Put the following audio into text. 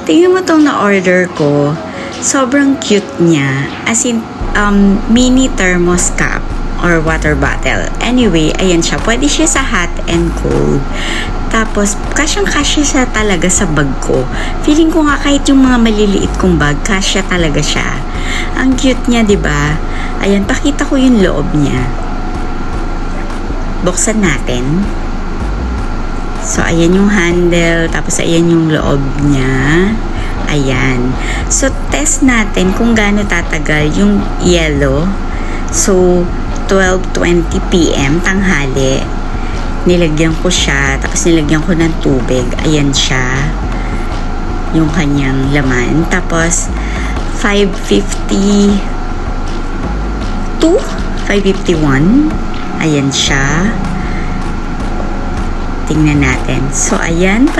tingnan mo tong na-order ko. Sobrang cute niya. As in, mini thermos cup or water bottle. Anyway, ayan siya. Pwede siya sa hot and cold. Tapos, kasyang-kasya siya talaga sa bag ko. Feeling ko nga kahit yung mga maliliit kong bag, kasya talaga siya. Ang cute niya, di ba? Ayan, pakita ko yung loob niya. Buksan natin. So, ayan yung handle. Tapos, ayan yung loob niya. Ayan. So, test natin kung gaano tatagal yung yellow. So, 12:20 p.m. tanghali. Nilagyan ko siya. Tapos, nilagyan ko ng tubig. Ayan siya. Yung kanyang laman. Tapos, 5:51. Ayan siya. Tingnan natin. So, ayan pa